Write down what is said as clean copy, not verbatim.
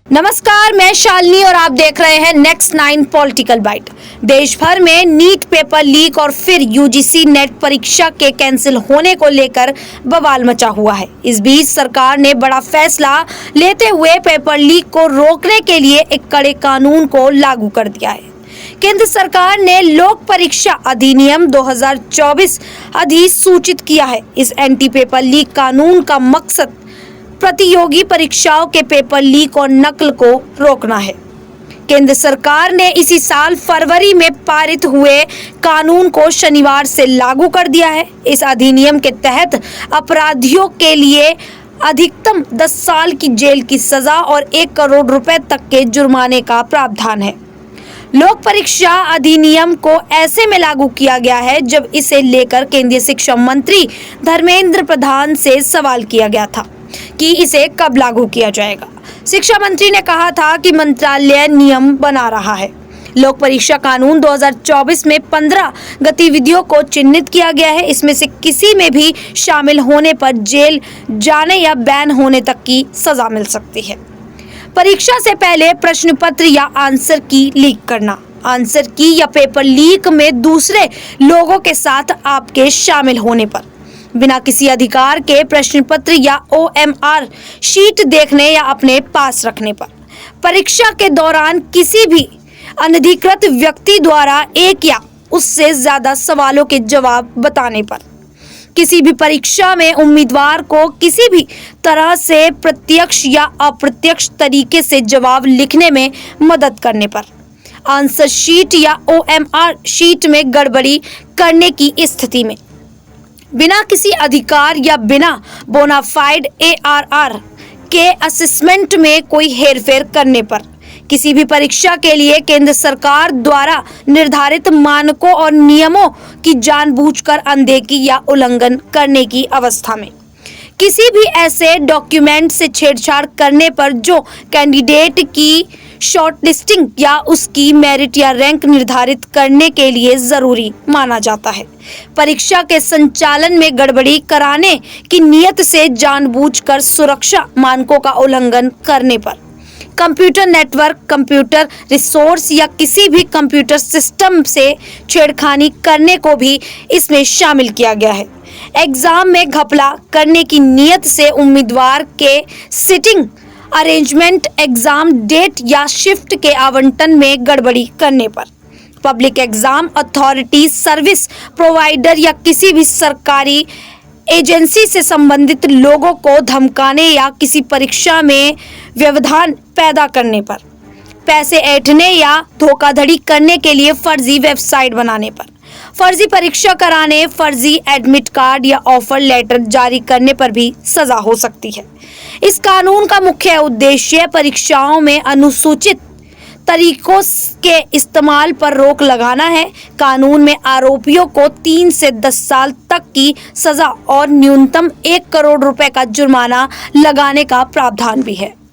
नमस्कार, मैं शालिनी और आप देख रहे हैं नेक्स्ट 9 पॉलिटिकल बाइट। देश भर में नीट पेपर लीक और फिर यूजीसी नेट परीक्षा के कैंसिल होने को लेकर बवाल मचा हुआ है। इस बीच सरकार ने बड़ा फैसला लेते हुए पेपर लीक को रोकने के लिए एक कड़े कानून को लागू कर दिया है। केंद्र सरकार ने लोक परीक्षा अधिनियम 2024 अधिसूचित किया है। इस एंटी पेपर लीक कानून का मकसद प्रतियोगी परीक्षाओं के पेपर लीक और नकल को रोकना है। केंद्र सरकार ने इसी साल फरवरी में पारित हुए कानून को शनिवार से लागू कर दिया है। इस अधिनियम के तहत अपराधियों के लिए अधिकतम 10 साल की जेल की सजा और 1 करोड़ रुपए तक के जुर्माने का प्रावधान है। लोक परीक्षा अधिनियम को ऐसे में लागू किया गया है जब इसे लेकर केंद्रीय शिक्षा मंत्री धर्मेंद्र प्रधान से सवाल किया गया था कि इसे कब लागू किया जाएगा। शिक्षा मंत्री ने कहा था कि मंत्रालय नियम बना रहा है। लोक परीक्षा कानून 2024 में 15 गतिविधियों को चिन्हित किया गया है। इसमें से किसी में भी शामिल होने पर जेल जाने या बैन होने तक की सजा मिल सकती है। परीक्षा से पहले प्रश्न पत्र या आंसर की लीक करना। आंसर की या पेपर लीक में दूसरे लोगों के साथ आपके शामिल होने पर, बिना किसी अधिकार के प्रश्न पत्र या OMR शीट देखने या अपने पास रखने पर, परीक्षा के दौरान किसी भी अनधिकृत व्यक्ति द्वारा एक या उससे ज्यादा सवालों के जवाब बताने पर, किसी भी परीक्षा में उम्मीदवार को किसी भी तरह से प्रत्यक्ष या अप्रत्यक्ष तरीके से जवाब लिखने में मदद करने पर, आंसर शीट या OMR शीट में गड़बड़ी करने की स्थिति में, बिना किसी अधिकार या बिना बोनाफाइड ARR के असेसमेंट में कोई हेरफेर करने पर, किसी भी परीक्षा के लिए केंद्र सरकार द्वारा निर्धारित मानकों और नियमों की जानबूझकर अनदेखी या उल्लंघन करने की अवस्था में, किसी भी ऐसे डॉक्यूमेंट से छेड़छाड़ करने पर जो कैंडिडेट की शॉर्टलिस्टिंग या उसकी मेरिट या रैंक निर्धारित करने के लिए जरूरी माना जाता है, परीक्षा के संचालन में गड़बड़ी कराने की नीयत से जानबूझकर सुरक्षा मानकों का उल्लंघन करने पर, कंप्यूटर नेटवर्क, कंप्यूटर रिसोर्स या किसी भी कंप्यूटर सिस्टम से छेड़खानी करने को भी इसमें शामिल किया गया है। एग्जाम में घपला करने की नीयत से उम्मीदवार के सिटिंग अरेंजमेंट, एग्जाम डेट या शिफ्ट के आवंटन में गड़बड़ी करने पर, public exam authority, service provider या किसी भी सरकारी एजेंसी से संबंधित लोगों को धमकाने या किसी परीक्षा में व्यवधान पैदा करने पर, पैसे ऐंठने या धोखाधड़ी करने के लिए फर्जी वेबसाइट बनाने पर, फर्जी परीक्षा कराने, फर्जी एडमिट कार्ड या ऑफर लेटर जारी करने पर भी सजा हो सकती है। इस कानून का मुख्य उद्देश्य परीक्षाओं में अनुसूचित तरीकों के इस्तेमाल पर रोक लगाना है। कानून में आरोपियों को 3 से 10 साल तक की सजा और न्यूनतम 1 करोड़ रुपए का जुर्माना लगाने का प्रावधान भी है।